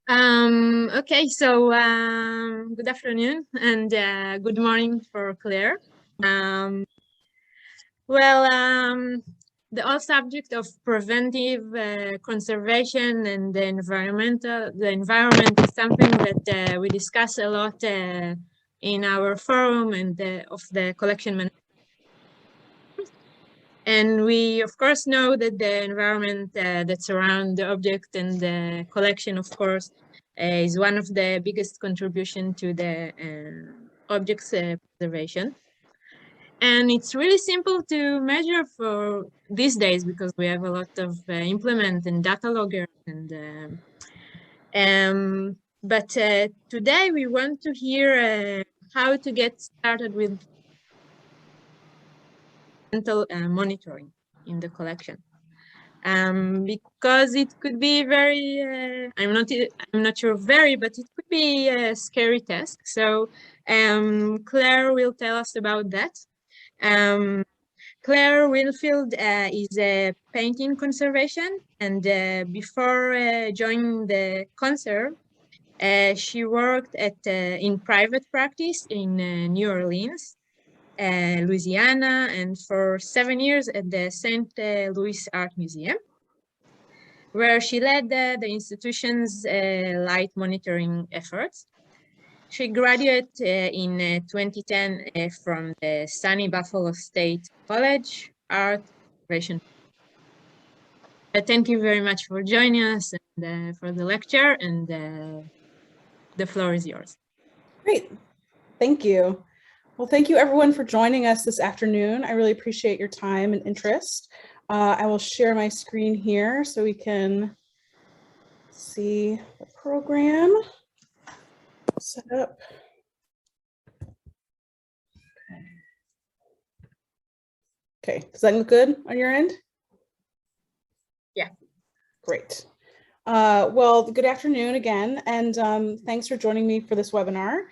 Okay, so good afternoon and good morning for Claire. The whole subject of preventive conservation and the environment is something that we discuss a lot in our forum and of the collection management. And we, of course, know that the environment that surrounds the object and the collection, of course, is one of the biggest contribution to the object's preservation. And it's really simple to measure for these days because we have a lot of implement and data loggers. But today we want to hear how to get started with monitoring in the collection. Because it could be very, I'm not sure very, but it could be a scary task. So Claire will tell us about that. Claire Weinfeld is a painting conservation, and before joining the Conserv, she worked in private practice in New Orleans, Louisiana, and for 7 years at the St. Louis Art Museum, where she led the institution's light monitoring efforts. She graduated in 2010 from the sunny Buffalo State College, Art Restoration. Thank you very much for joining us and for the lecture, and the floor is yours. Great, thank you. Well, thank you everyone for joining us this afternoon. I really appreciate your time and interest. I will share my screen here so we can see the program set up. Okay, does that look good on your end? Yeah. Great. Well, good afternoon again, and thanks for joining me for this webinar.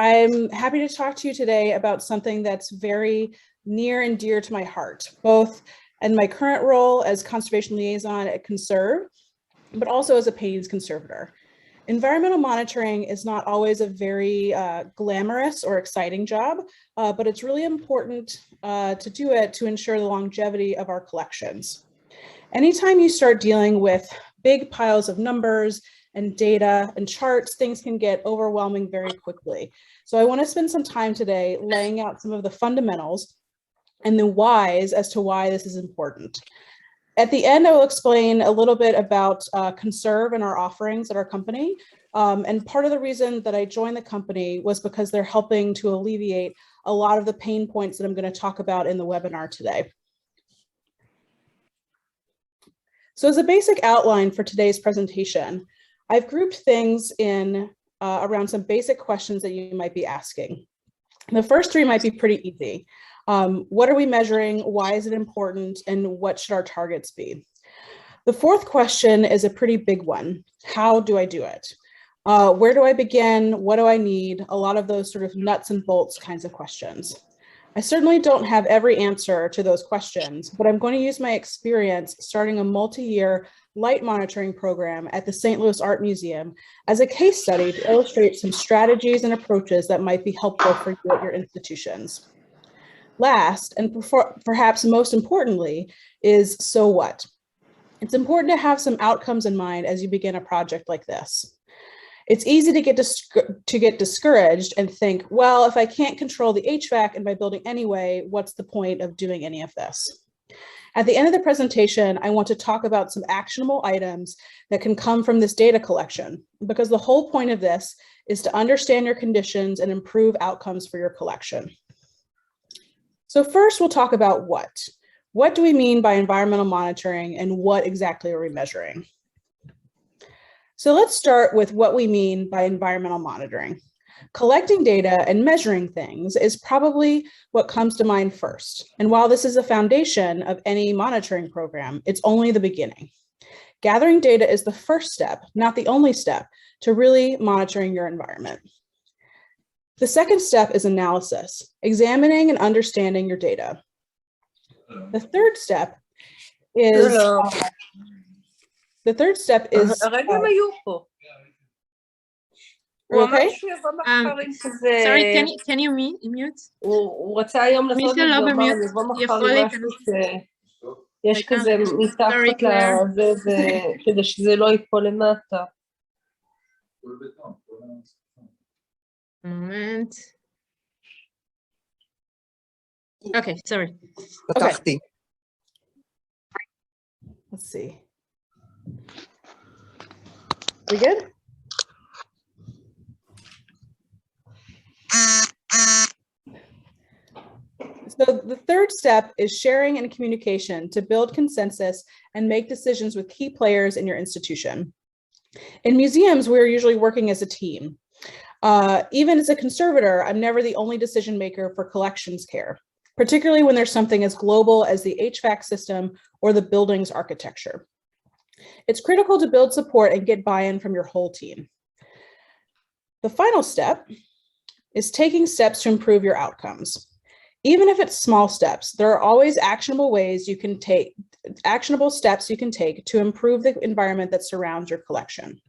I'm happy to talk to you today about something that's very near and dear to my heart, both in my current role as conservation liaison at Conserv, but also as a paintings conservator. Environmental monitoring is not always a very glamorous or exciting job, but it's really important to do it to ensure the longevity of our collections. Anytime you start dealing with big piles of numbers and data and charts, things can get overwhelming very quickly. So I want to spend some time today laying out some of the fundamentals and the whys as to why this is important. At the end, I will explain a little bit about Conserv and our offerings at our company. And part of the reason that I joined the company was because they're helping to alleviate a lot of the pain points that I'm going to talk about in the webinar today. So as a basic outline for today's presentation, I've grouped things in around some basic questions that you might be asking. The first three might be pretty easy. What are we measuring? Why is it important? And what should our targets be? The fourth question is a pretty big one. How do I do it? Where do I begin? What do I need? A lot of those sort of nuts and bolts kinds of questions. I certainly don't have every answer to those questions, but I'm going to use my experience starting a multi-year light monitoring program at the St. Louis Art Museum as a case study to illustrate some strategies and approaches that might be helpful for you at your institutions. Last, and perhaps most importantly, is so what? It's important to have some outcomes in mind as you begin a project like this. It's easy to get discouraged and think, well, if I can't control the HVAC in my building anyway, what's the point of doing any of this? At the end of the presentation, I want to talk about some actionable items that can come from this data collection, because the whole point of this is to understand your conditions and improve outcomes for your collection. So first, we'll talk about what. What do we mean by environmental monitoring, and what exactly are we measuring? So let's start with what we mean by environmental monitoring. Collecting data and measuring things is probably what comes to mind first. And while this is the foundation of any monitoring program, it's only the beginning. Gathering data is the first step, not the only step, to really monitoring your environment. The second step is analysis, examining and understanding your data. The third step is The third step is... הרגע הם היו פה. הוא אמר שהוא יבוא מחר עם כזה... Sorry, can you mute? הוא רצה היום לעשות את זה, הוא אמר, הוא יבוא מחר עם משהו שיש כזה מתחת לזה, כדי שזה לא ייפול למטה. Moment. Okay, sorry. פתחתי. Let's see. We good? So the third step is sharing and communication to build consensus and make decisions with key players in your institution. In museums, we're usually working as a team. Even as a conservator, I'm never the only decision maker for collections care, particularly when there's something as global as the HVAC system or the building's architecture. It's critical to build support and get buy-in from your whole team. The final step is taking steps to improve your outcomes. Even if it's small steps, there are always actionable steps you can take to improve the environment that surrounds your collection.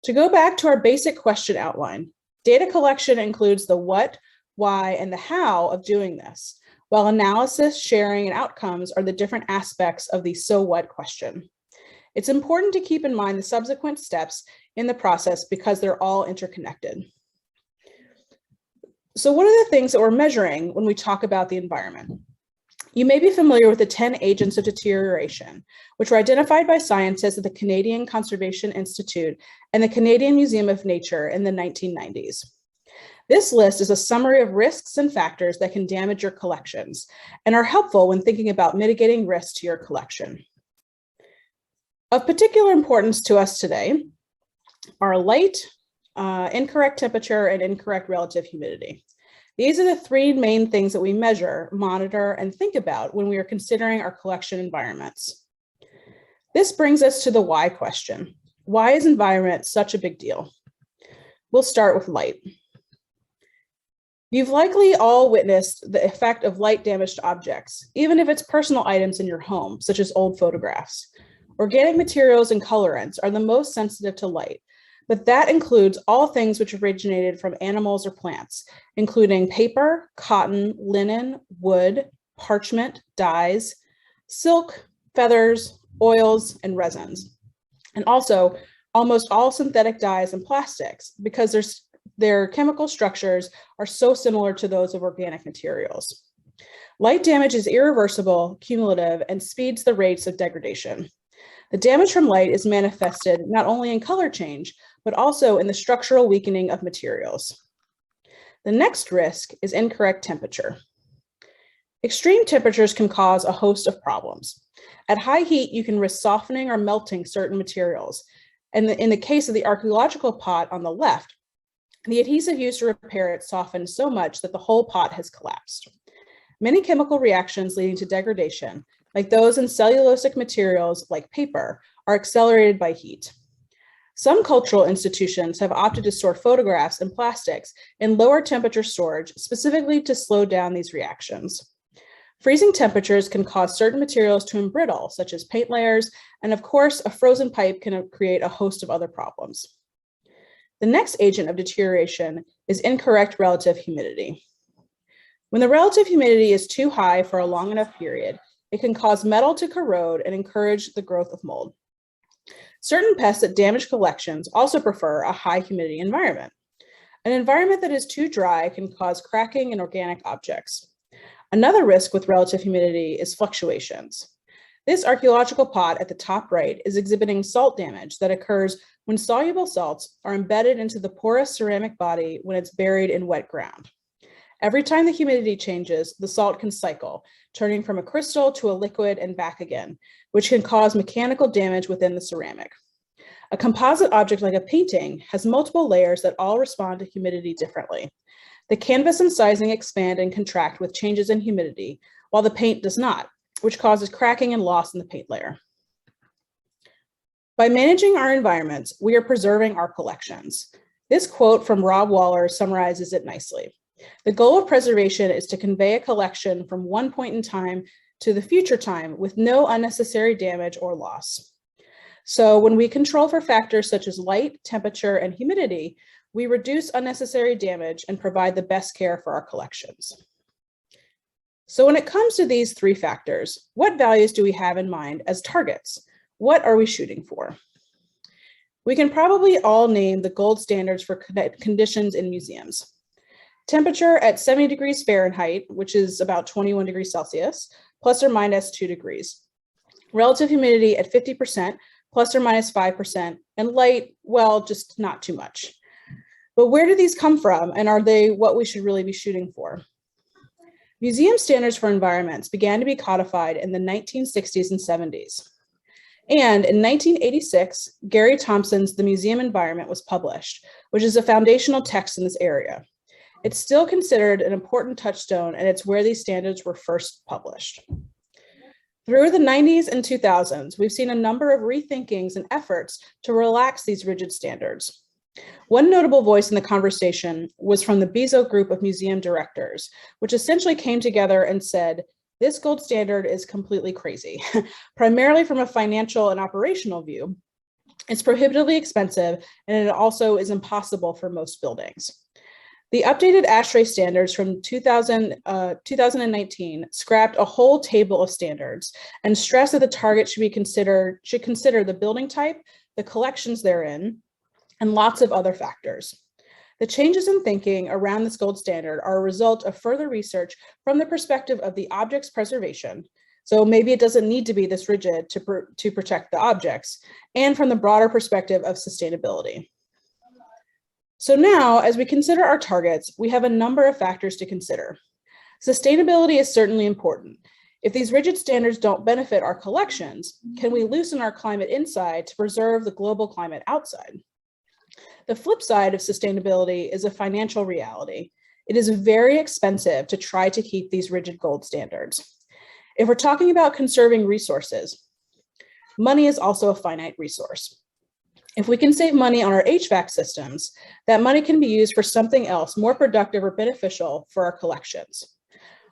To go back to our basic question outline, data collection includes the what, why, and the how of doing this, while analysis, sharing, and outcomes are the different aspects of the so what question. It's important to keep in mind the subsequent steps in the process because they're all interconnected. So what are the things that we're measuring when we talk about the environment? You may be familiar with the 10 Agents of Deterioration, which were identified by scientists at the Canadian Conservation Institute and the Canadian Museum of Nature in the 1990s. This list is a summary of risks and factors that can damage your collections and are helpful when thinking about mitigating risks to your collection. Of particular importance to us today are light, incorrect temperature, and incorrect relative humidity. These are the three main things that we measure, monitor, and think about when we are considering our collection environments. This brings us to the why question. Why is environment such a big deal? We'll start with light. You've likely all witnessed the effect of light damaged objects, even if it's personal items in your home, such as old photographs. Organic materials and colorants are the most sensitive to light, but that includes all things which originated from animals or plants, including paper, cotton, linen, wood, parchment, dyes, silk, feathers, oils, and resins. And also almost all synthetic dyes and plastics, because their chemical structures are so similar to those of organic materials. Light damage is irreversible, cumulative, and speeds the rates of degradation. The damage from light is manifested not only in color change, but also in the structural weakening of materials. The next risk is incorrect temperature. Extreme temperatures can cause a host of problems. At high heat, you can risk softening or melting certain materials. And in the case of the archaeological pot on the left, the adhesive used to repair it softened so much that the whole pot has collapsed. Many chemical reactions leading to degradation, like those in cellulosic materials like paper, are accelerated by heat. Some cultural institutions have opted to store photographs and plastics in lower temperature storage, specifically to slow down these reactions. Freezing temperatures can cause certain materials to embrittle, such as paint layers, and of course, a frozen pipe can create a host of other problems. The next agent of deterioration is incorrect relative humidity. When the relative humidity is too high for a long enough period, it can cause metal to corrode and encourage the growth of mold. Certain pests that damage collections also prefer a high humidity environment. An environment that is too dry can cause cracking in organic objects. Another risk with relative humidity is fluctuations. This archaeological pot at the top right is exhibiting salt damage that occurs when soluble salts are embedded into the porous ceramic body when it's buried in wet ground. Every time the humidity changes, the salt can cycle, turning from a crystal to a liquid and back again, which can cause mechanical damage within the ceramic. A composite object like a painting has multiple layers that all respond to humidity differently. The canvas and sizing expand and contract with changes in humidity, while the paint does not, which causes cracking and loss in the paint layer. By managing our environments, we are preserving our collections. This quote from Rob Waller summarizes it nicely. The goal of preservation is to convey a collection from one point in time to the future time with no unnecessary damage or loss. So when we control for factors such as light, temperature, and humidity, we reduce unnecessary damage and provide the best care for our collections. So when it comes to these three factors, what values do we have in mind as targets? What are we shooting for? We can probably all name the gold standards for conditions in museums. Temperature at 70 degrees Fahrenheit, which is about 21 degrees Celsius, plus or minus 2 degrees. Relative humidity at 50%, plus or minus 5%, and light, well, just not too much. But where do these come from, and are they what we should really be shooting for? Museum standards for environments began to be codified in the 1960s and 70s. And in 1986, Gary Thompson's The Museum Environment was published, which is a foundational text in this area. It's still considered an important touchstone, and it's where these standards were first published. Through the 90s and 2000s, we've seen a number of rethinkings and efforts to relax these rigid standards. One notable voice in the conversation was from the Bezo Group of Museum Directors, which essentially came together and said, this gold standard is completely crazy, primarily from a financial and operational view. It's prohibitively expensive, and it also is impossible for most buildings. The updated ASHRAE standards from 2019 scrapped a whole table of standards and stressed that the target should consider the building type, the collections therein, and lots of other factors. The changes in thinking around this gold standard are a result of further research from the perspective of the object's preservation. So maybe it doesn't need to be this rigid to protect the objects, and from the broader perspective of sustainability. So now, as we consider our targets, we have a number of factors to consider. Sustainability is certainly important. If these rigid standards don't benefit our collections, can we loosen our climate inside to preserve the global climate outside? The flip side of sustainability is a financial reality. It is very expensive to try to keep these rigid gold standards. If we're talking about conserving resources, money is also a finite resource. If we can save money on our HVAC systems, that money can be used for something else more productive or beneficial for our collections.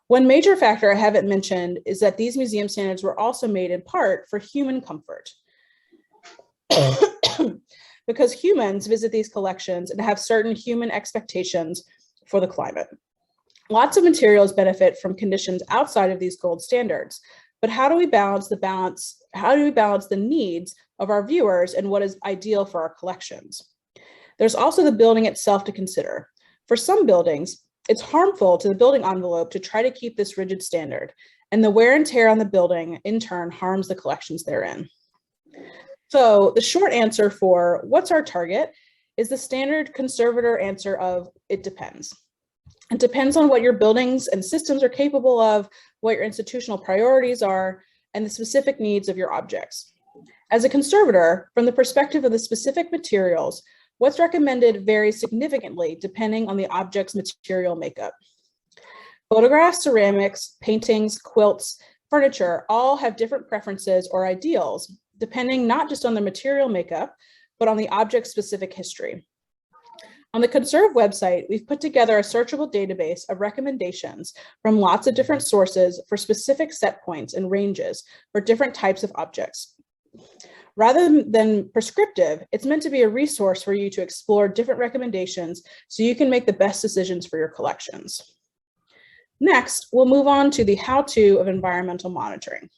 One major factor I haven't mentioned is that these museum standards were also made in part for human comfort. Because humans visit these collections and have certain human expectations for the climate. Lots of materials benefit from conditions outside of these gold standards, but how do we balance the needs of our viewers and what is ideal for our collections? There's also the building itself to consider. For some buildings, it's harmful to the building envelope to try to keep this rigid standard, and the wear and tear on the building in turn harms the collections therein. So the short answer for what's our target is the standard conservator answer of it depends. It depends on what your buildings and systems are capable of, what your institutional priorities are, and the specific needs of your objects. As a conservator, from the perspective of the specific materials, what's recommended varies significantly depending on the object's material makeup. Photographs, ceramics, paintings, quilts, furniture all have different preferences or ideals, depending not just on the material makeup, but on the object's specific history. On the Conserv website, we've put together a searchable database of recommendations from lots of different sources for specific set points and ranges for different types of objects. Rather than prescriptive, it's meant to be a resource for you to explore different recommendations so you can make the best decisions for your collections. Next, we'll move on to the how-to of environmental monitoring.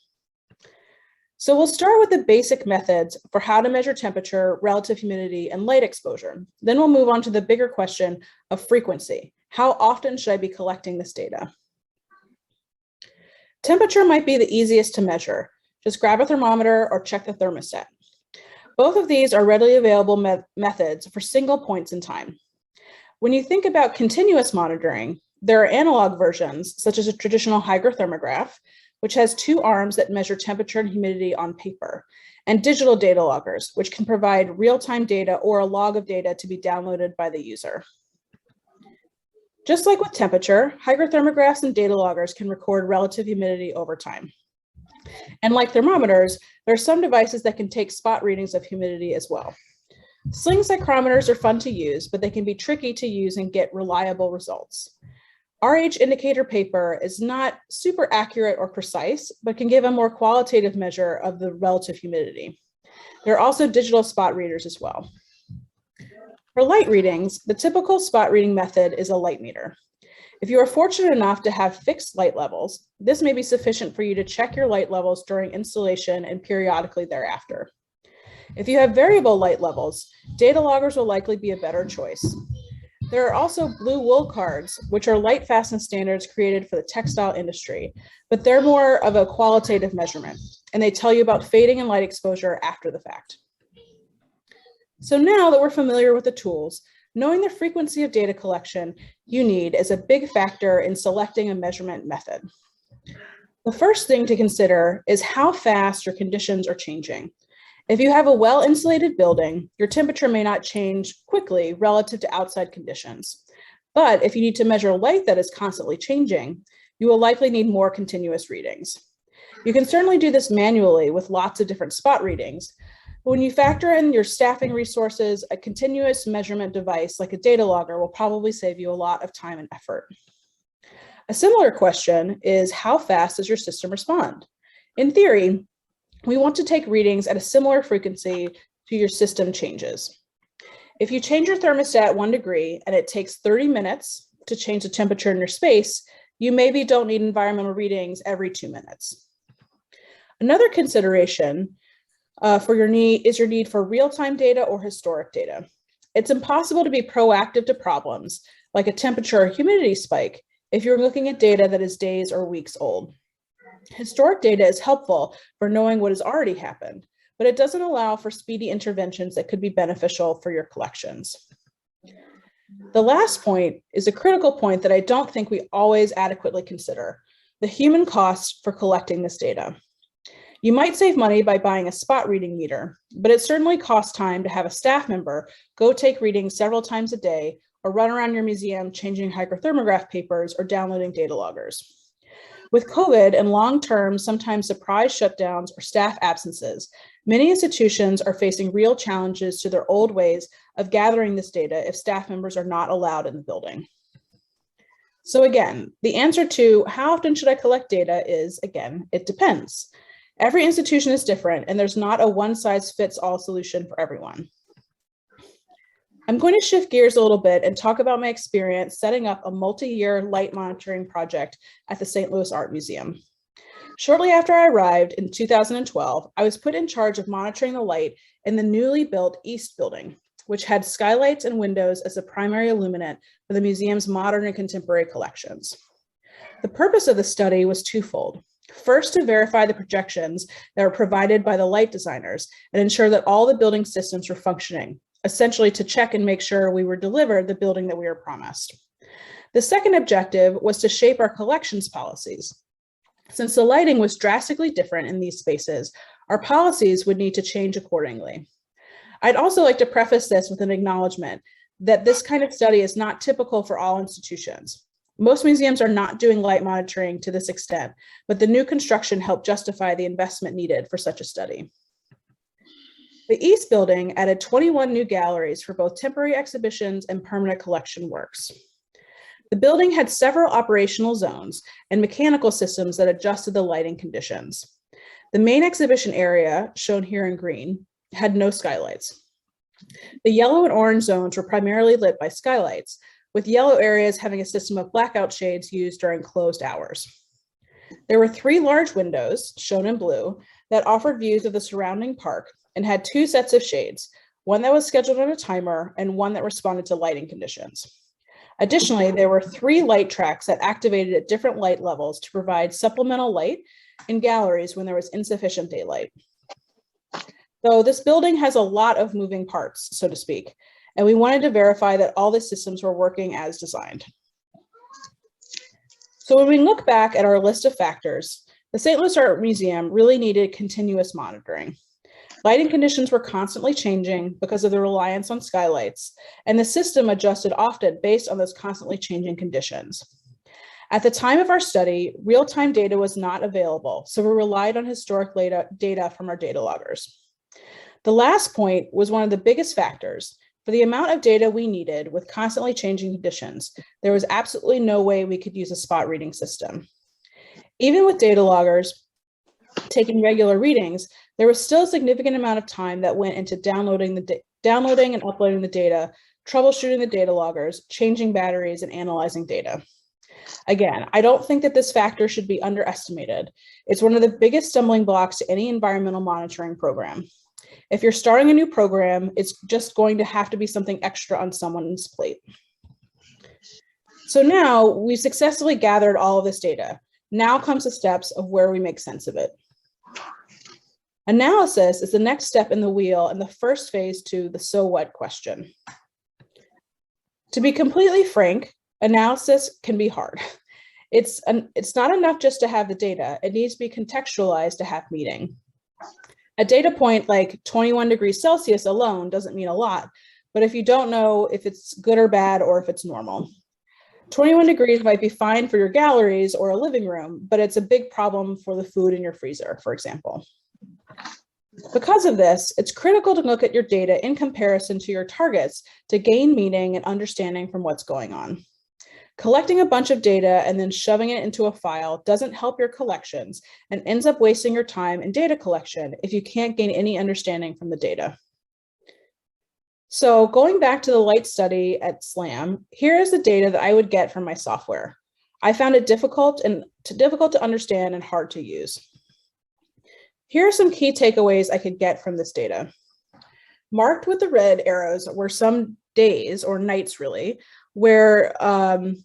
So we'll start with the basic methods for how to measure temperature, relative humidity, and light exposure. Then we'll move on to the bigger question of frequency. How often should I be collecting this data? Temperature might be the easiest to measure. Just grab a thermometer or check the thermostat. Both of these are readily available methods for single points in time. When you think about continuous monitoring, there are analog versions, such as a traditional hygrothermograph, which has two arms that measure temperature and humidity on paper, and digital data loggers, which can provide real-time data or a log of data to be downloaded by the user. Just like with temperature, hygrothermographs and data loggers can record relative humidity over time. And like thermometers, there are some devices that can take spot readings of humidity as well. Sling psychrometers are fun to use, but they can be tricky to use and get reliable results. RH indicator paper is not super accurate or precise, but can give a more qualitative measure of the relative humidity. There are also digital spot readers as well. For light readings, the typical spot reading method is a light meter. If you are fortunate enough to have fixed light levels, this may be sufficient for you to check your light levels during installation and periodically thereafter. If you have variable light levels, data loggers will likely be a better choice. There are also blue wool cards, which are light fastness standards created for the textile industry, but they're more of a qualitative measurement, and they tell you about fading and light exposure after the fact. So now that we're familiar with the tools, knowing the frequency of data collection you need is a big factor in selecting a measurement method. The first thing to consider is how fast your conditions are changing. If you have a well-insulated building, your temperature may not change quickly relative to outside conditions. But if you need to measure light that is constantly changing, you will likely need more continuous readings. You can certainly do this manually with lots of different spot readings. But when you factor in your staffing resources, a continuous measurement device like a data logger will probably save you a lot of time and effort. A similar question is, how fast does your system respond? In theory, we want to take readings at a similar frequency to your system changes. If you change your thermostat 1 degree and it takes 30 minutes to change the temperature in your space, you maybe don't need environmental readings every 2 minutes. Another consideration for your need for real-time data or historic data. It's impossible to be proactive to problems like a temperature or humidity spike if you're looking at data that is days or weeks old. Historic data is helpful for knowing what has already happened, but it doesn't allow for speedy interventions that could be beneficial for your collections. The last point is a critical point that I don't think we always adequately consider: the human cost for collecting this data. You might save money by buying a spot reading meter, but it certainly costs time to have a staff member go take readings several times a day or run around your museum changing hygrothermograph papers or downloading data loggers. With COVID and long-term, sometimes surprise shutdowns or staff absences, many institutions are facing real challenges to their old ways of gathering this data if staff members are not allowed in the building. So again, the answer to how often should I collect data is, again, it depends. Every institution is different, and there's not a one-size-fits-all solution for everyone. I'm going to shift gears a little bit and talk about my experience setting up a multi-year light monitoring project at the St. Louis Art Museum. Shortly after I arrived in 2012, I was put in charge of monitoring the light in the newly built East Building, which had skylights and windows as the primary illuminant for the museum's modern and contemporary collections. The purpose of the study was twofold. First, to verify the projections that were provided by the light designers and ensure that all the building systems were functioning, essentially to check and make sure we were delivered the building that we were promised. The second objective was to shape our collections policies. Since the lighting was drastically different in these spaces, our policies would need to change accordingly. I'd also like to preface this with an acknowledgement that this kind of study is not typical for all institutions. Most museums are not doing light monitoring to this extent, but the new construction helped justify the investment needed for such a study. The East Building added 21 new galleries for both temporary exhibitions and permanent collection works. The building had several operational zones and mechanical systems that adjusted the lighting conditions. The main exhibition area, shown here in green, had no skylights. The yellow and orange zones were primarily lit by skylights, with yellow areas having a system of blackout shades used during closed hours. There were 3 large windows, shown in blue, that offered views of the surrounding park and had 2 sets of shades, one that was scheduled on a timer and one that responded to lighting conditions. Additionally, there were 3 light tracks that activated at different light levels to provide supplemental light in galleries when there was insufficient daylight. So this building has a lot of moving parts, so to speak, and we wanted to verify that all the systems were working as designed. So when we look back at our list of factors, the St. Louis Art Museum really needed continuous monitoring. Lighting conditions were constantly changing because of the reliance on skylights, and the system adjusted often based on those constantly changing conditions. At the time of our study, real-time data was not available, so we relied on historic data from our data loggers. The last point was one of the biggest factors. For the amount of data we needed with constantly changing conditions, there was absolutely no way we could use a spot reading system. Even with data loggers taking regular readings, there was still a significant amount of time that went into downloading and uploading the data, troubleshooting the data loggers, changing batteries, and analyzing data. Again, I don't think that this factor should be underestimated. It's one of the biggest stumbling blocks to any environmental monitoring program. If you're starting a new program, it's just going to have to be something extra on someone's plate. So now we've successfully gathered all of this data. Now comes the steps of where we make sense of it. Analysis is the next step in the wheel and the first phase to the so what question. To be completely frank, analysis can be hard. It's not enough just to have the data. It needs to be contextualized to have meaning. A data point like 21 degrees Celsius alone doesn't mean a lot, but if you don't know if it's good or bad or if it's normal. 21 degrees might be fine for your galleries or a living room, but it's a big problem for the food in your freezer, for example. Because of this, it's critical to look at your data in comparison to your targets to gain meaning and understanding from what's going on. Collecting a bunch of data and then shoving it into a file doesn't help your collections and ends up wasting your time in data collection if you can't gain any understanding from the data. So going back to the light study at SLAM, here is the data that I would get from my software. I found it difficult to understand and hard to use. Here are some key takeaways I could get from this data. Marked with the red arrows were some days or nights really, where the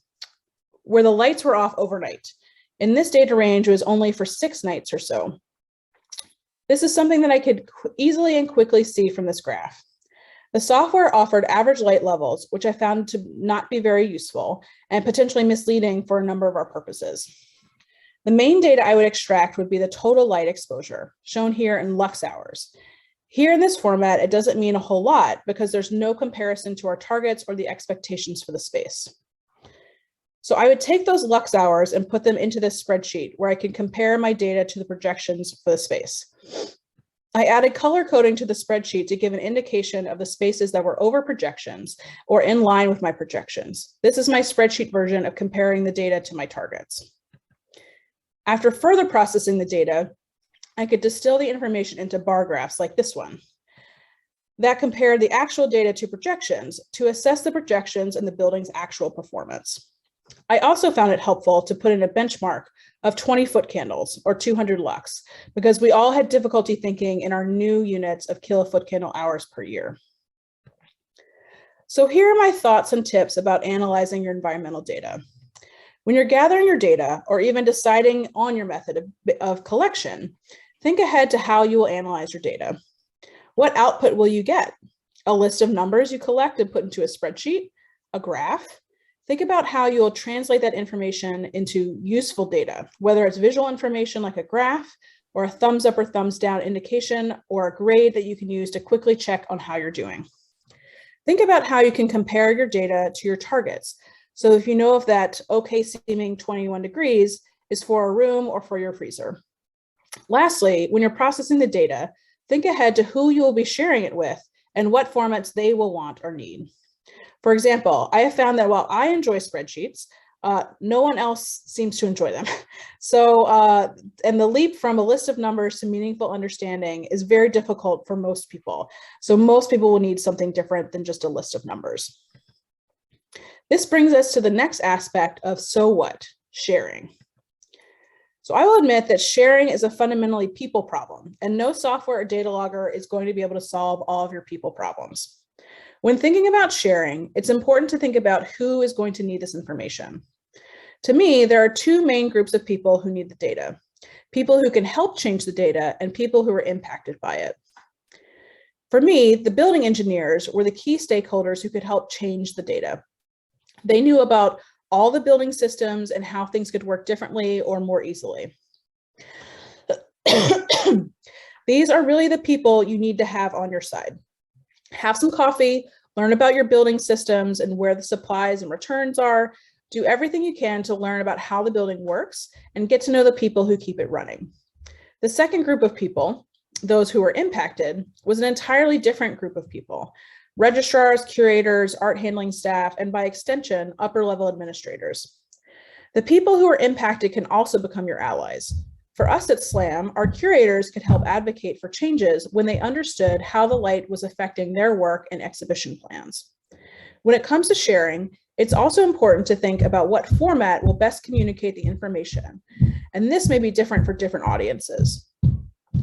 lights were off overnight. In this data range, it was only for 6 nights or so. This is something that I could easily and quickly see from this graph. The software offered average light levels, which I found to not be very useful and potentially misleading for a number of our purposes. The main data I would extract would be the total light exposure, shown here in lux hours. Here in this format, it doesn't mean a whole lot because there's no comparison to our targets or the expectations for the space. So I would take those lux hours and put them into this spreadsheet where I can compare my data to the projections for the space. I added color coding to the spreadsheet to give an indication of the spaces that were over projections or in line with my projections. This is my spreadsheet version of comparing the data to my targets. After further processing the data, I could distill the information into bar graphs like this one that compared the actual data to projections to assess the projections and the building's actual performance. I also found it helpful to put in a benchmark of 20-foot candles or 200 lux because we all had difficulty thinking in our new units of kilofoot candle hours per year. So here are my thoughts and tips about analyzing your environmental data. When you're gathering your data or even deciding on your method of collection, think ahead to how you will analyze your data. What output will you get? A list of numbers you collect and put into a spreadsheet, a graph. Think about how you will translate that information into useful data, whether it's visual information like a graph or a thumbs up or thumbs down indication or a grade that you can use to quickly check on how you're doing. Think about how you can compare your data to your targets. So if you know if that okay seeming 21 degrees is for a room or for your freezer. Lastly, when you're processing the data, think ahead to who you will be sharing it with and what formats they will want or need. For example, I have found that while I enjoy spreadsheets, no one else seems to enjoy them. So, and the leap from a list of numbers to meaningful understanding is very difficult for most people. So most people will need something different than just a list of numbers. This brings us to the next aspect of so what, sharing. So I will admit that sharing is a fundamentally people problem, and no software or data logger is going to be able to solve all of your people problems. When thinking about sharing, it's important to think about who is going to need this information. To me, there are 2 main groups of people who need the data: people who can help change the data and people who are impacted by it. For me, the building engineers were the key stakeholders who could help change the data. They knew about all the building systems and how things could work differently or more easily. These are really the people you need to have on your side. Have some coffee, learn about your building systems and where the supplies and returns are, do everything you can to learn about how the building works and get to know the people who keep it running. The second group of people, those who were impacted, was an entirely different group of people: registrars, curators, art handling staff, and by extension, upper level administrators. The people who are impacted can also become your allies. For us at SLAM, our curators could help advocate for changes when they understood how the light was affecting their work and exhibition plans. When it comes to sharing, it's also important to think about what format will best communicate the information, and this may be different for different audiences.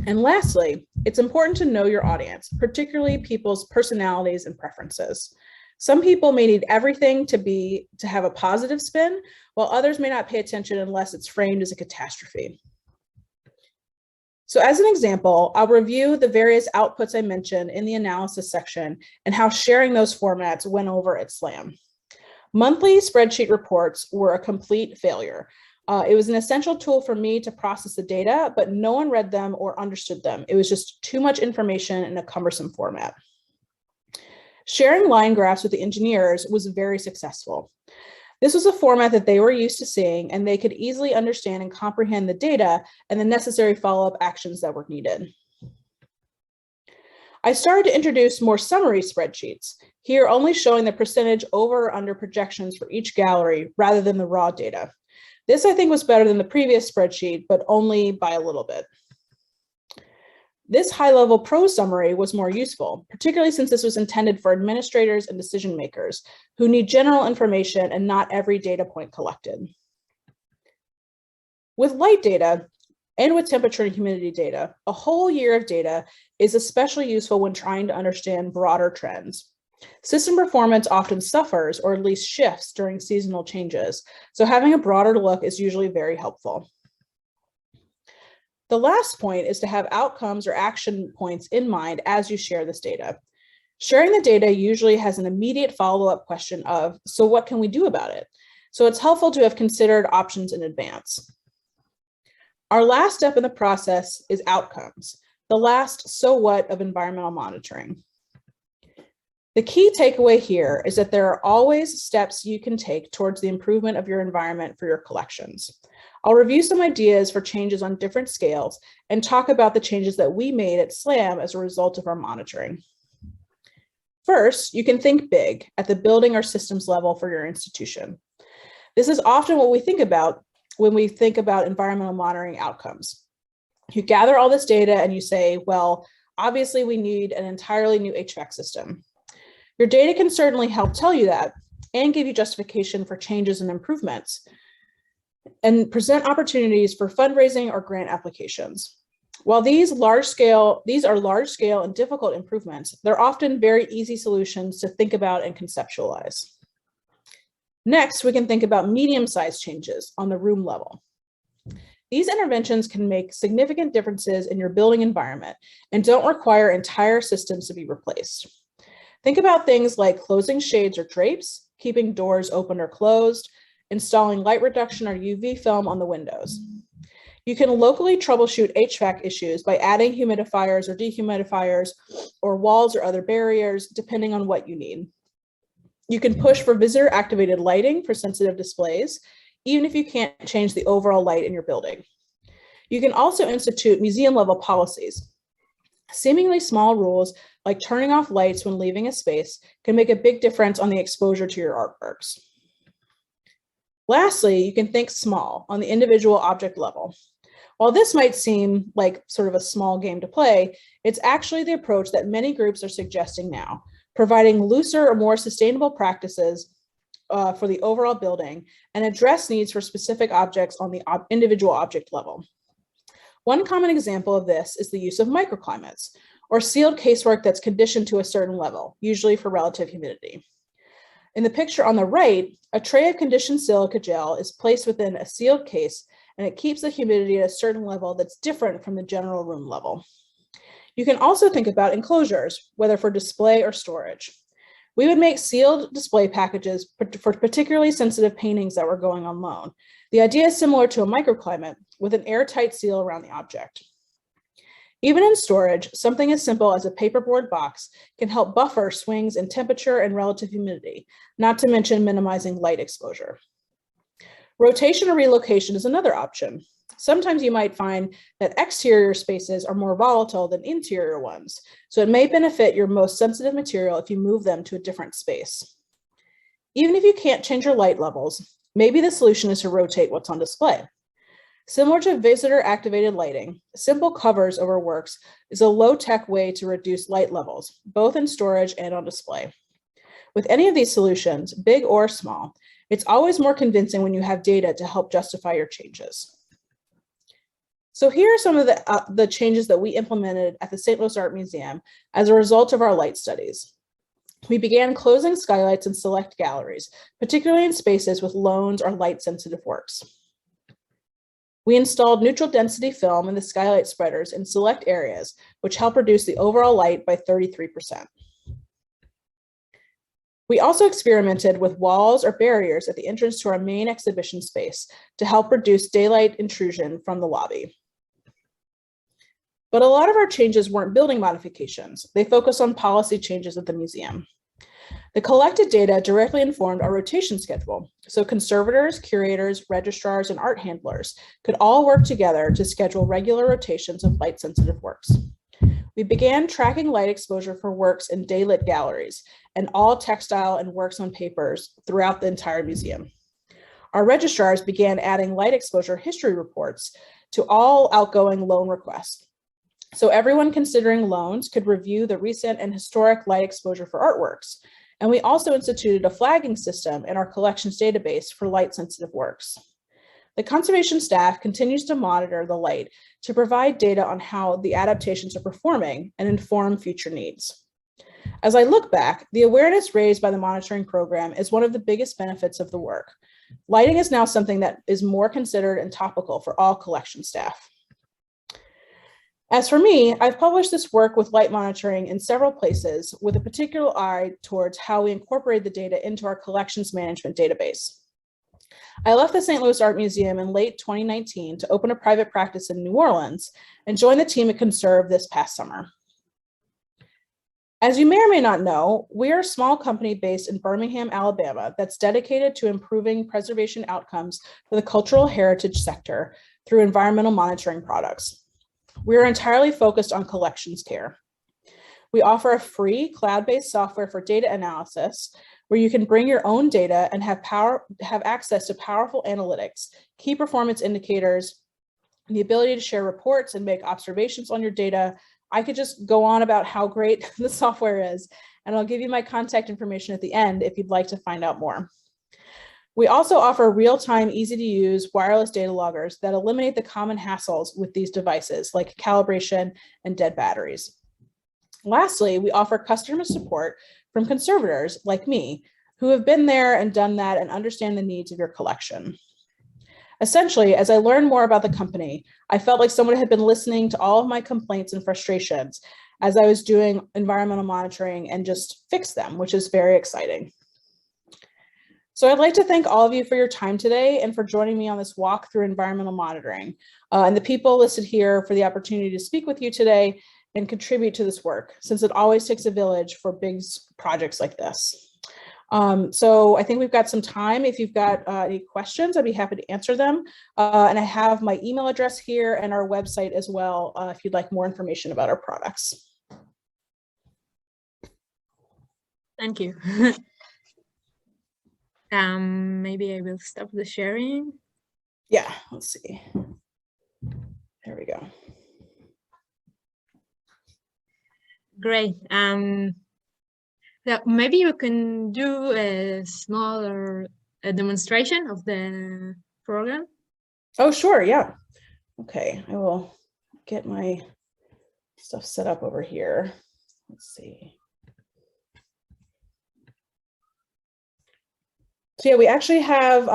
And lastly, it's important to know your audience, particularly people's personalities and preferences. Some people may need everything to have a positive spin, while others may not pay attention unless it's framed as a catastrophe. So as an example, I'll review the various outputs I mentioned in the analysis section and how sharing those formats went over at SLAM. Monthly spreadsheet reports were a complete failure. It was an essential tool for me to process the data, but no one read them or understood them. It was just too much information in a cumbersome format. Sharing line graphs with the engineers was very successful. This was a format that they were used to seeing, and they could easily understand and comprehend the data and the necessary follow-up actions that were needed. I started to introduce more summary spreadsheets, here only showing the percentage over or under projections for each gallery rather than the raw data. This, I think, was better than the previous spreadsheet, but only by a little bit. This high-level prose summary was more useful, particularly since this was intended for administrators and decision makers who need general information and not every data point collected. With light data and with temperature and humidity data, a whole year of data is especially useful when trying to understand broader trends. System performance often suffers or at least shifts during seasonal changes, so having a broader look is usually very helpful. The last point is to have outcomes or action points in mind as you share this data. Sharing the data usually has an immediate follow-up question of, so what can we do about it? So it's helpful to have considered options in advance. Our last step in the process is outcomes, the last so what of environmental monitoring. The key takeaway here is that there are always steps you can take towards the improvement of your environment for your collections. I'll review some ideas for changes on different scales and talk about the changes that we made at SLAM as a result of our monitoring. First, you can think big at the building or systems level for your institution. This is often what we think about when we think about environmental monitoring outcomes. You gather all this data and you say, well, obviously we need an entirely new HVAC system. Your data can certainly help tell you that and give you justification for changes and improvements, and present opportunities for fundraising or grant applications. While these are large scale and difficult improvements, they're often very easy solutions to think about and conceptualize. Next, we can think about medium-sized changes on the room level. These interventions can make significant differences in your building environment and don't require entire systems to be replaced. Think about things like closing shades or drapes, keeping doors open or closed, installing light reduction or UV film on the windows. You can locally troubleshoot HVAC issues by adding humidifiers or dehumidifiers or walls or other barriers, depending on what you need. You can push for visitor-activated lighting for sensitive displays, even if you can't change the overall light in your building. You can also institute museum-level policies. Seemingly small rules like turning off lights when leaving a space can make a big difference on the exposure to your artworks. Lastly, you can think small on the individual object level. While this might seem like sort of a small game to play, it's actually the approach that many groups are suggesting now, providing looser or more sustainable practices for the overall building and address needs for specific objects on the individual object level. One common example of this is the use of microclimates, or sealed casework that's conditioned to a certain level, usually for relative humidity. In the picture on the right, a tray of conditioned silica gel is placed within a sealed case, and it keeps the humidity at a certain level that's different from the general room level. You can also think about enclosures, whether for display or storage. We would make sealed display packages for particularly sensitive paintings that were going on loan. The idea is similar to a microclimate with an airtight seal around the object. Even in storage, something as simple as a paperboard box can help buffer swings in temperature and relative humidity, not to mention minimizing light exposure. Rotational relocation is another option. Sometimes you might find that exterior spaces are more volatile than interior ones, so it may benefit your most sensitive material if you move them to a different space. Even if you can't change your light levels, maybe the solution is to rotate what's on display. Similar to visitor-activated lighting, simple covers over works is a low-tech way to reduce light levels, both in storage and on display. With any of these solutions, big or small, it's always more convincing when you have data to help justify your changes. So here are some of the changes that we implemented at the St. Louis Art Museum as a result of our light studies. We began closing skylights in select galleries, particularly in spaces with loans or light-sensitive works. We installed neutral density film in the skylight spreaders in select areas, which help reduce the overall light by 33%. We also experimented with walls or barriers at the entrance to our main exhibition space to help reduce daylight intrusion from the lobby. But a lot of our changes weren't building modifications. They focused on policy changes at the museum. The collected data directly informed our rotation schedule, so conservators, curators, registrars, and art handlers could all work together to schedule regular rotations of light-sensitive works. We began tracking light exposure for works in daylit galleries and all textile and works on papers throughout the entire museum. Our registrars began adding light exposure history reports to all outgoing loan requests, so everyone considering loans could review the recent and historic light exposure for artworks. And we also instituted a flagging system in our collections database for light-sensitive works. The conservation staff continues to monitor the light to provide data on how the adaptations are performing and inform future needs. As I look back, the awareness raised by the monitoring program is one of the biggest benefits of the work. Lighting is now something that is more considered and topical for all collection staff. As for me, I've published this work with light monitoring in several places with a particular eye towards how we incorporate the data into our collections management database. I left the St. Louis Art Museum in late 2019 to open a private practice in New Orleans and join the team at Conserv this past summer. As you may or may not know, we are a small company based in Birmingham, Alabama, that's dedicated to improving preservation outcomes for the cultural heritage sector through environmental monitoring products. We are entirely focused on collections care. We offer a free cloud-based software for data analysis where you can bring your own data and have access to powerful analytics, key performance indicators, and the ability to share reports and make observations on your data. I could just go on about how great the software is, and I'll give you my contact information at the end if you'd like to find out more. We also offer real-time, easy-to-use wireless data loggers that eliminate the common hassles with these devices, like calibration and dead batteries. Lastly, we offer customer support from conservators like me, who have been there and done that and understand the needs of your collection. Essentially, as I learned more about the company, I felt like someone had been listening to all of my complaints and frustrations as I was doing environmental monitoring and just fix them, which is very exciting. So I'd like to thank all of you for your time today and for joining me on this walk through environmental monitoring, and the people listed here for the opportunity to speak with you today and contribute to this work, since it always takes a village for big projects like this. So I think we've got some time. If you've got any questions, I'd be happy to answer them. And I have my email address here and our website as well, if you'd like more information about our products. Thank you. Maybe I will stop the sharing. Yeah, let's see. There we go. Great. So maybe you can do a smaller demonstration of the program. Oh, sure. Yeah. Okay. I will get my stuff set up over here. Let's see. So yeah, we actually have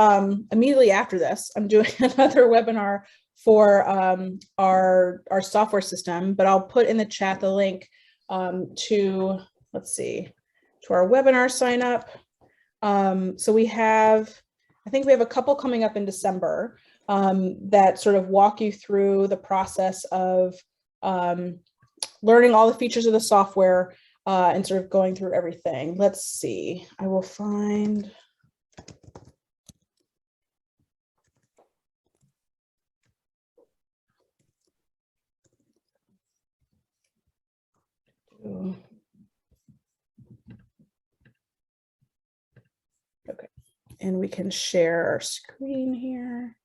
immediately after this, I'm doing another webinar for our software system, but I'll put in the chat the link to, let's see, to our webinar sign up. So we have, I think we have a couple coming up in December that sort of walk you through the process of learning all the features of the software and sort of going through everything. Let's see, I will find. Okay, and we can share our screen here.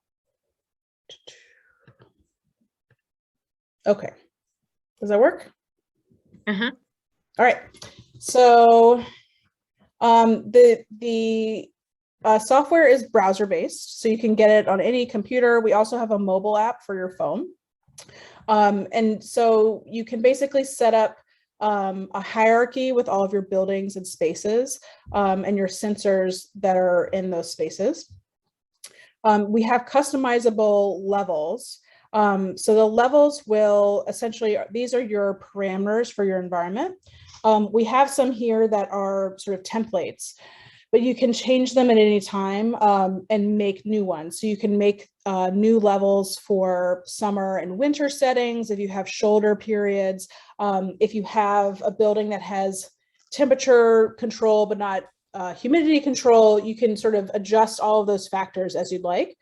Okay, does that work? Uh-huh. All right, so the software is browser-based, so you can get it on any computer. We also have a mobile app for your phone. And so you can basically set up a hierarchy with all of your buildings and spaces and your sensors that are in those spaces. We have customizable levels. So the levels will essentially, these are your parameters for your environment. We have some here that are sort of templates, but you can change them at any time and make new ones. So you can make new levels for summer and winter settings, if you have shoulder periods, if you have a building that has temperature control but not humidity control, you can sort of adjust all of those factors as you'd like.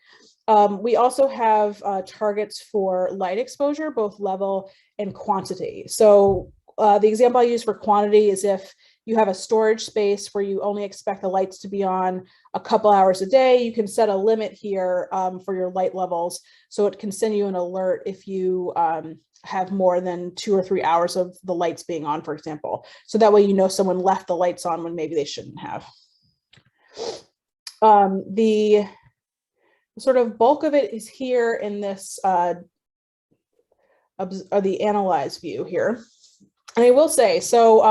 We also have targets for light exposure, both level and quantity. So the example I use for quantity is if you have a storage space where you only expect the lights to be on a couple hours a day, you can set a limit here for your light levels. So it can send you an alert if you have more than 2 or 3 hours of the lights being on, for example. So that way, you know, someone left the lights on when maybe they shouldn't have. The sort of bulk of it is here in this, the analyze view here. And I will say, so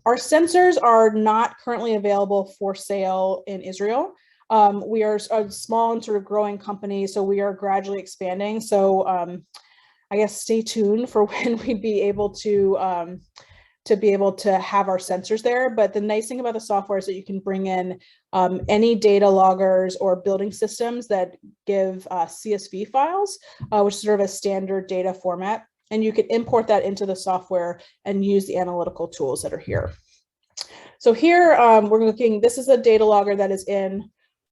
our sensors are not currently available for sale in Israel. We are a small and sort of growing company, so we are gradually expanding. So I guess stay tuned for when we'd be able to have our sensors there. But the nice thing about the software is that you can bring in any data loggers or building systems that give CSV files, which is sort of a standard data format. And you can import that into the software and use the analytical tools that are here. So here we're looking, this is a data logger that is in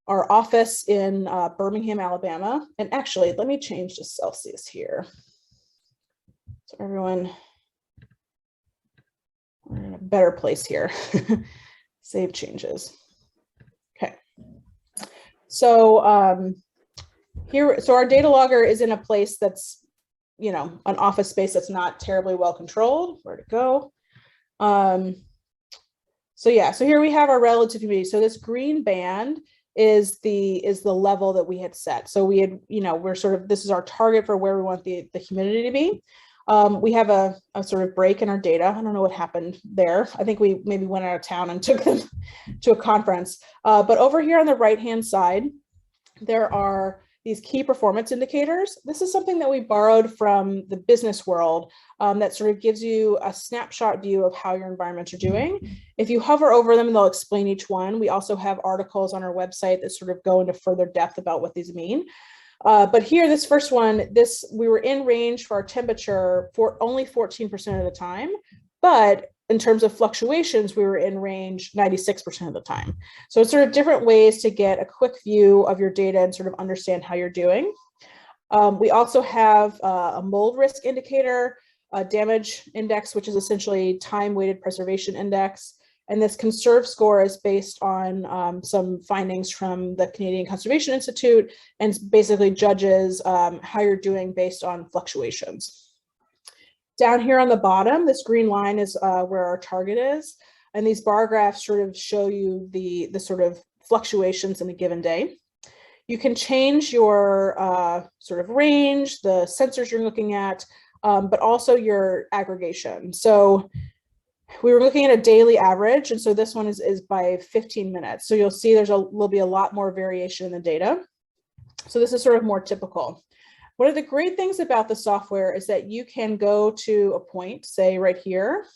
our office in Birmingham, Alabama. And actually, let me change to Celsius here. So everyone, we're in a better place here. Save changes. Okay. So here, so our data logger is in a place that's, you know, an office space that's not terribly well controlled. Where to go? So yeah, so here we have our relative humidity. So this green band is the level that we had set. So we had, you know, we're sort of, this is our target for where we want the humidity to be. We have a sort of break in our data. I don't know what happened there. I think we maybe went out of town and took them to a conference. But over here on the right-hand side, there are these key performance indicators. This is something that we borrowed from the business world that sort of gives you a snapshot view of how your environments are doing. If you hover over them, they'll explain each one. We also have articles on our website that sort of go into further depth about what these mean. But here, this first one, we were in range for our temperature for only 14% of the time, but in terms of fluctuations, we were in range 96% of the time. So it's sort of different ways to get a quick view of your data and sort of understand how you're doing. We also have a mold risk indicator, a damage index, which is essentially time-weighted preservation index. And this Conserv score is based on some findings from the Canadian Conservation Institute and basically judges how you're doing based on fluctuations. Down here on the bottom, this green line is where our target is. And these bar graphs sort of show you the sort of fluctuations in a given day. You can change your sort of range, the sensors you're looking at, but also your aggregation. So we were looking at a daily average, and so this one is by 15 minutes. So you'll see will be a lot more variation in the data. So this is sort of more typical. One of the great things about the software is that you can go to a point, say right here,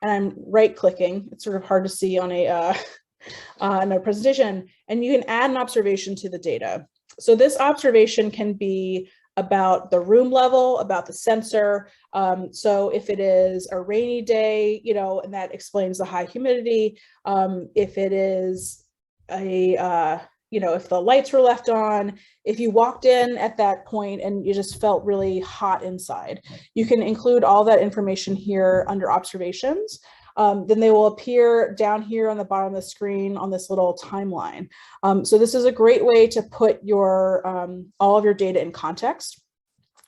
and I'm right clicking. It's sort of hard to see on a presentation, and you can add an observation to the data. So this observation can be about the room level, about the sensor. So if it is a rainy day, you know, and that explains the high humidity. If it is you know, if the lights were left on, if you walked in at that point and you just felt really hot inside, you can include all that information here under observations. Then they will appear down here on the bottom of the screen on this little timeline. So this is a great way to put your all of your data in context.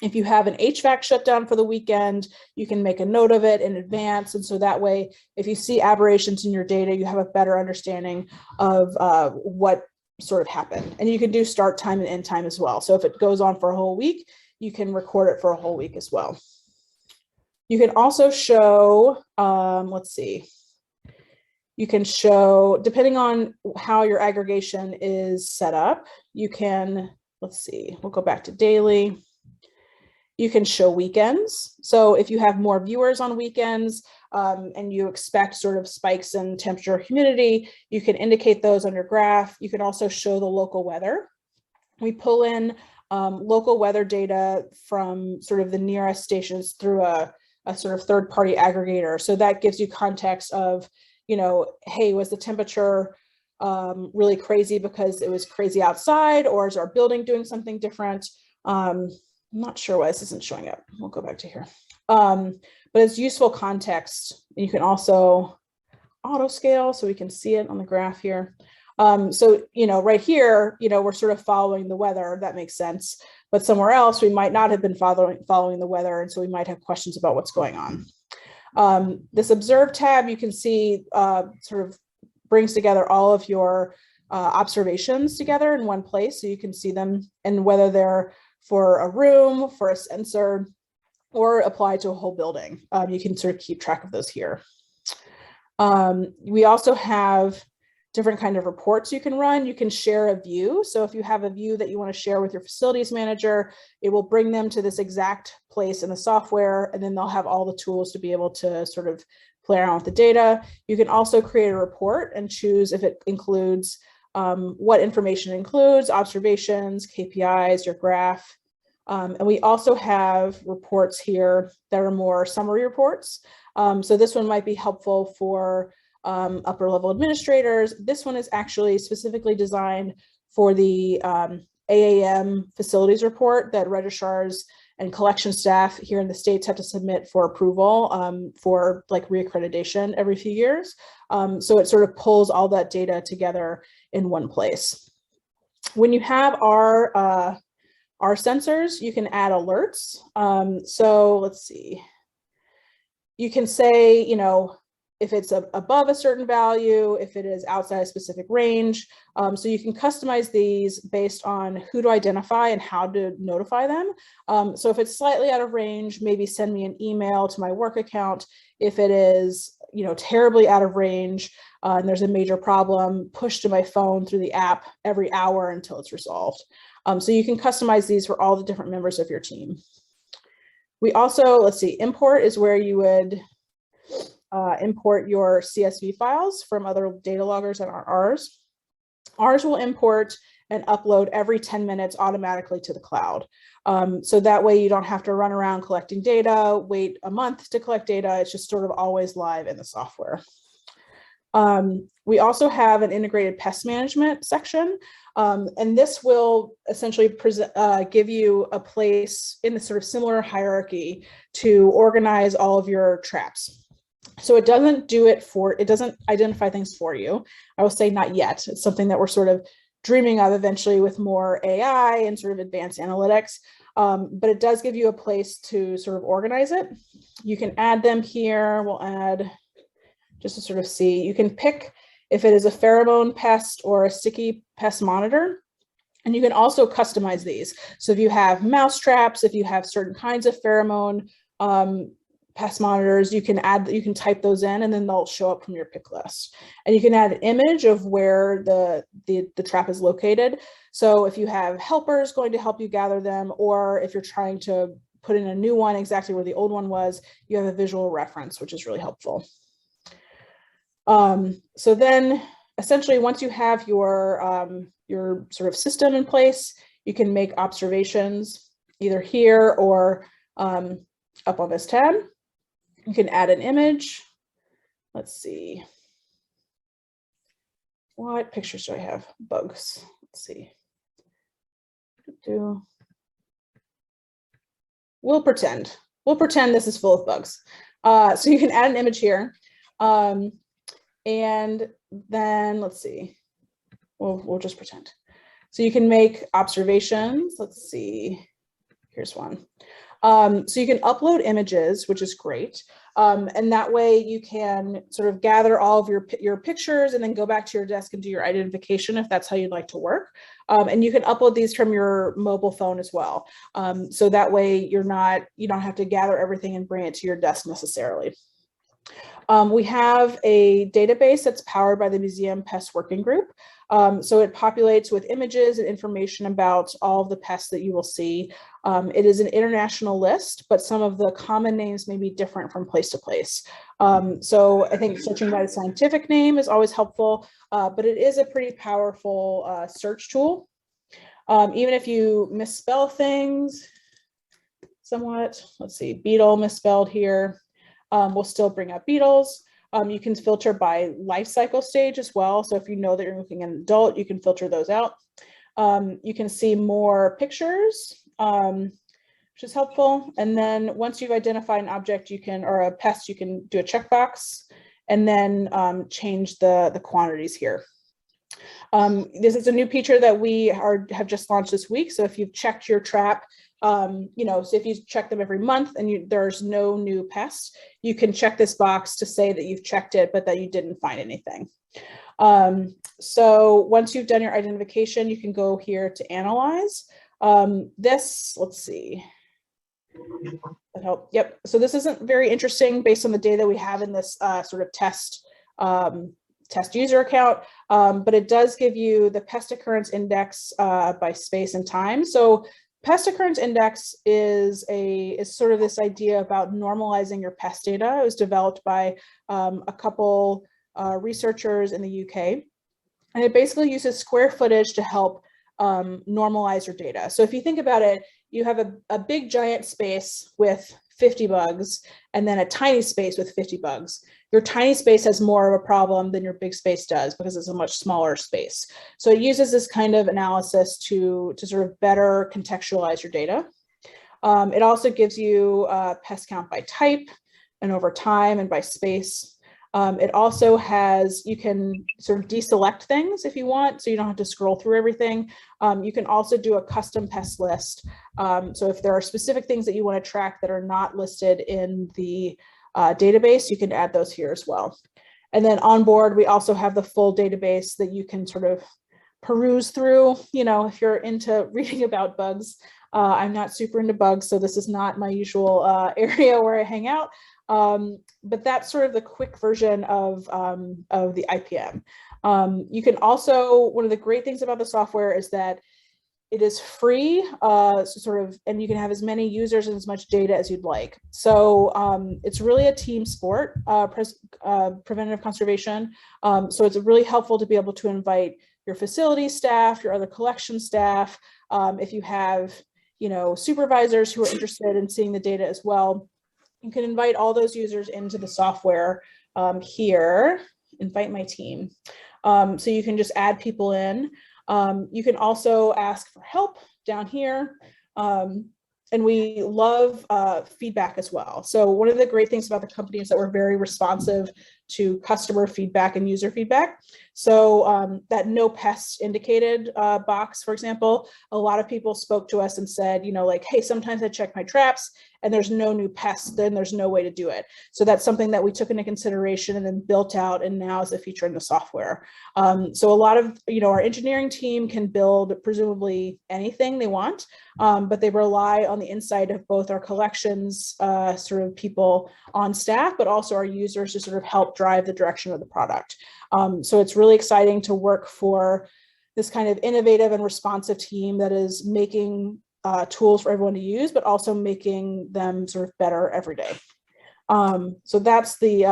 If you have an HVAC shutdown for the weekend, you can make a note of it in advance. And so that way, if you see aberrations in your data, you have a better understanding of what sort of happened. And you can do start time and end time as well. So if it goes on for a whole week, you can record it for a whole week as well. You can also show, let's see, you can show, depending on how your aggregation is set up, you can, let's see, we'll go back to daily. You can show weekends. So if you have more viewers on weekends and you expect sort of spikes in temperature or humidity, you can indicate those on your graph. You can also show the local weather. We pull in local weather data from sort of the nearest stations through a sort of third-party aggregator. So that gives you context of, you know, hey, was the temperature really crazy because it was crazy outside, or is our building doing something different? I'm not sure why this isn't showing up. We'll go back to here. But it's useful context. You can also auto scale so we can see it on the graph here. So, you know, right here, you know, we're sort of following the weather. That makes sense. But somewhere else, we might not have been following the weather. And so we might have questions about what's going on. This observe tab, you can see sort of brings together all of your observations together in one place. So you can see them, and whether they're for a room, for a sensor, or apply to a whole building. You can sort of keep track of those here. We also have different kind of reports you can run. You can share a view. So if you have a view that you want to share with your facilities manager, it will bring them to this exact place in the software, and then they'll have all the tools to be able to sort of play around with the data. You can also create a report and choose if it includes what information it includes, observations, KPIs, your graph. And we also have reports here that are more summary reports. So this one might be helpful for upper level administrators. This one is actually specifically designed for the AAM facilities report that registrars and collection staff here in the States have to submit for approval for like reaccreditation every few years. So it sort of pulls all that data together in one place. When you have our sensors, you can add alerts. So let's see. You can say, you know, if it's above a certain value, if it is outside a specific range. So you can customize these based on who to identify and how to notify them. So if it's slightly out of range, maybe send me an email to my work account. If it is, you know, terribly out of range and there's a major problem, push to my phone through the app every hour until it's resolved. So you can customize these for all the different members of your team. We also, let's see, import is where you would import your CSV files from other data loggers that aren't ours. Ours will import and upload every 10 minutes automatically to the cloud. So that way you don't have to run around collecting data, wait a month to collect data. It's just sort of always live in the software. We also have an integrated pest management section. And this will essentially give you a place in the sort of similar hierarchy to organize all of your traps. So it doesn't do it it doesn't identify things for you. I will say not yet. It's something that we're sort of dreaming of eventually with more AI and sort of advanced analytics. But it does give you a place to sort of organize it. You can add them here. We'll add, just to sort of see, you can pick if it is a pheromone pest or a sticky pest monitor. And you can also customize these. So if you have mouse traps, if you have certain kinds of pheromone pest monitors, you can type those in and then they'll show up from your pick list. And you can add an image of where the trap is located. So if you have helpers going to help you gather them, or if you're trying to put in a new one exactly where the old one was, you have a visual reference, which is really helpful. So then essentially once you have your sort of system in place, you can make observations either here or up on this tab. You can add an image. Let's see. What pictures do I have? Bugs. Let's see. We'll pretend this is full of bugs. So you can add an image here. And then let's see. We'll just pretend. So you can make observations. Let's see. Here's one. So you can upload images, which is great. And that way you can sort of gather all of your pictures and then go back to your desk and do your identification if that's how you'd like to work. And you can upload these from your mobile phone as well. So that way you don't have to gather everything and bring it to your desk necessarily. We have a database that's powered by the Museum Pest Working Group. So it populates with images and information about all of the pests that you will see. It is an international list, but some of the common names may be different from place to place. So I think searching by the scientific name is always helpful, but it is a pretty powerful search tool. Even if you misspell things somewhat, let's see, beetle misspelled here. We'll still bring up beetles. You can filter by life cycle stage as well. So if you know that you're looking at an adult, you can filter those out. You can see more pictures, which is helpful. And then once you've identified an object, or a pest, you can do a checkbox and then change the quantities here. This is a new feature that we have just launched this week. So if you've checked your trap, so if you check them every month and there's no new pests, you can check this box to say that you've checked it, but that you didn't find anything. So once you've done your identification, you can go here to analyze. Let's see. Yep. So this isn't very interesting based on the data that we have in this sort of test user account, but it does give you the pest occurrence index by space and time. So pest occurrence index is sort of this idea about normalizing your pest data. It was developed by a couple researchers in the UK, and it basically uses square footage to help normalize your data. So if you think about it, you have a big giant space with 50 bugs and then a tiny space with 50 bugs. Your tiny space has more of a problem than your big space does because it's a much smaller space. So it uses this kind of analysis to sort of better contextualize your data. It also gives you pest count by type and over time and by space. It also has, you can sort of deselect things if you want, so you don't have to scroll through everything. You can also do a custom pest list. So if there are specific things that you want to track that are not listed in the database, you can add those here as well. And then on board, we also have the full database that you can sort of peruse through, if you're into reading about bugs. I'm not super into bugs, so this is not my usual area where I hang out. But that's sort of the quick version of the IPM. You can also, one of the great things about the software is that it is free, and you can have as many users and as much data as you'd like. So it's really a team sport, preventative conservation. So it's really helpful to be able to invite your facility staff, your other collection staff. If you have, supervisors who are interested in seeing the data as well, you can invite all those users into the software here, invite my team. So you can just add people in. You can also ask for help down here. And we love feedback as well. So one of the great things about the company is that we're very responsive to customer feedback and user feedback. So that no pests indicated box, for example, a lot of people spoke to us and said, hey, sometimes I check my traps and there's no new pests, then there's no way to do it. So that's something that we took into consideration and then built out, and now is a feature in the software. So a lot of, our engineering team can build presumably anything they want, but they rely on the insight of both our collections sort of people on staff, but also our users to sort of help drive the direction of the product. So it's really exciting to work for this kind of innovative and responsive team that is making tools for everyone to use, but also making them sort of better every day. So that's the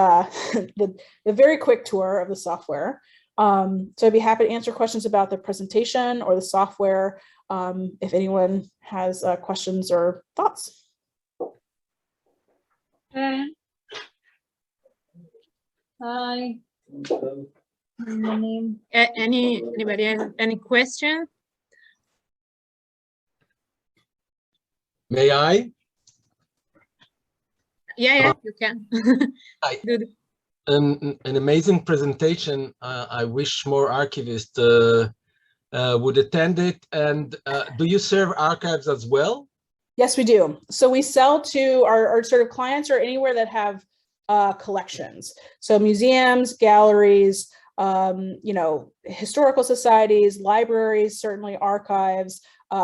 very quick tour of the software. So I'd be happy to answer questions about the presentation or the software if anyone has questions or thoughts. Hi. Anybody has any question? May I? Yeah, you can. Hi. Good. An amazing presentation. I wish more archivists would attend it. And do you serve archives as well? Yes, we do. So we sell to our sort of clients or anywhere that have collections. So museums, galleries, you know, historical societies, libraries, certainly archives,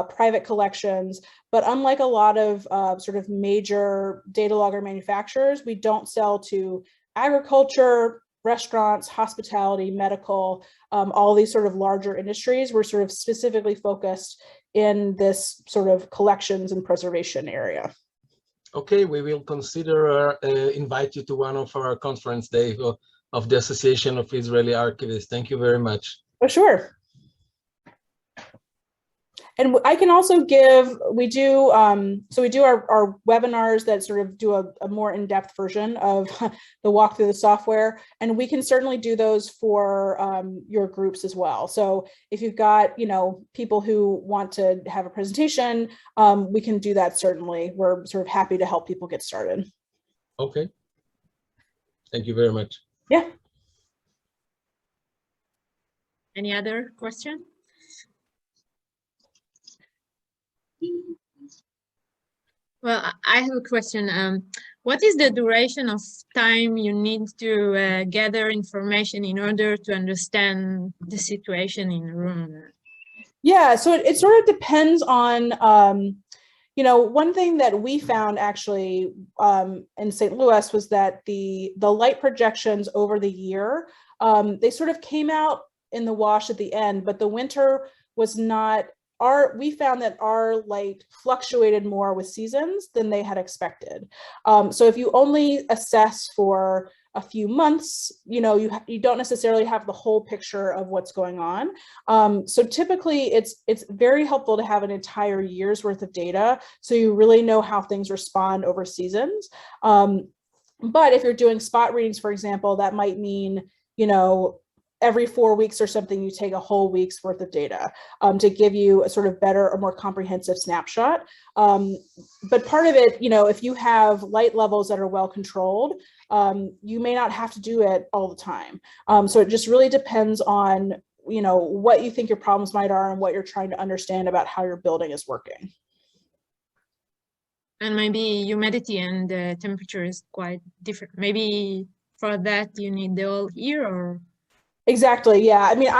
private collections. But unlike a lot of sort of major data logger manufacturers, we don't sell to agriculture, restaurants, hospitality, medical, all these sort of larger industries. We're sort of specifically focused in this sort of collections and preservation area. Okay, we will consider invite you to one of our conference days of the Association of Israeli Archivists. Thank you very much. Oh, sure. And I can also give, we do, so we do our webinars that sort of do a more in-depth version of the walk through the software. And we can certainly do those for your groups as well. So if you've got, you know, people who want to have a presentation, we can do that certainly. We're sort of happy to help people get started. Okay. Thank you very much. Yeah. Any other question? Well, I have a question. What is the duration of time you need to gather information in order to understand the situation in a room? Yeah, so it sort of depends on, you know, one thing that we found actually in St. Louis was that the light projections over the year, they sort of came out in the wash at the end, but the winter was not, we found that our light fluctuated more with seasons than they had expected. So if you only assess for a few months, you know, you don't necessarily have the whole picture of what's going on. So typically it's very helpful to have an entire year's worth of data so you really know how things respond over seasons. But if you're doing spot readings, for example, that might mean, you know, every 4 weeks or something, you take a whole week's worth of data to give you a sort of better or more comprehensive snapshot. But part of it, you know, if you have light levels that are well controlled, you may not have to do it all the time. So it just really depends on, you know, what you think your problems might are and what you're trying to understand about how your building is working. And maybe humidity and the temperature is quite different. Maybe for that you need the whole year or? Exactly. Yeah. I mean,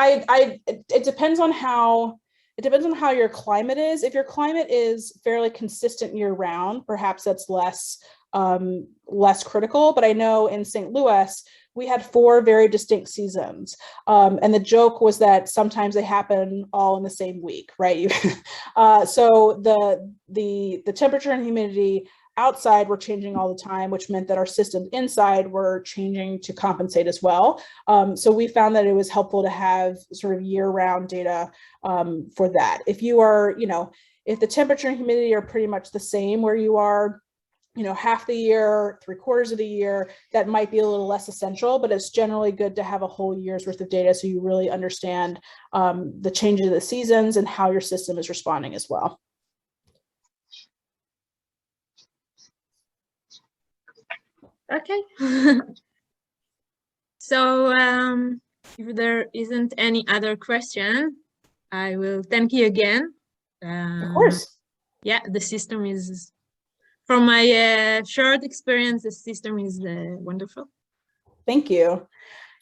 it depends on how your climate is. If your climate is fairly consistent year round, perhaps that's less critical. But I know in St. Louis, we had 4 very distinct seasons. And the joke was that sometimes they happen all in the same week, right? So the temperature and humidity outside were changing all the time, which meant that our systems inside were changing to compensate as well. So we found that it was helpful to have sort of year-round data for that. If you are, you know, if the temperature and humidity are pretty much the same where you are, you know, half the year, 3/4 of the year, that might be a little less essential, but it's generally good to have a whole year's worth of data so you really understand the changes of the seasons and how your system is responding as well. Okay. So if there isn't any other question, I will thank you again. Of course. Yeah, the system is, from my short experience, the system is wonderful. Thank you.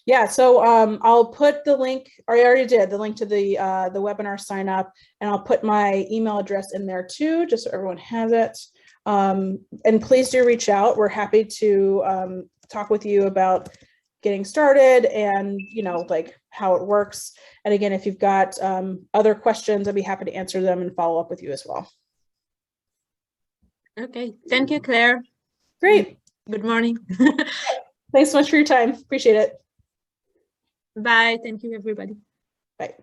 Yeah, so I'll put the link, or I already did, the link to the webinar sign up, and I'll put my email address in there too, just so everyone has it. And please do reach out. We're happy to talk with you about getting started and, you know, like how it works. And again, if you've got other questions, I'd be happy to answer them and follow up with you as well. Okay, thank you, Claire. Great. Good morning. Thanks so much for your time. Appreciate it. Bye. Thank you, everybody. Bye.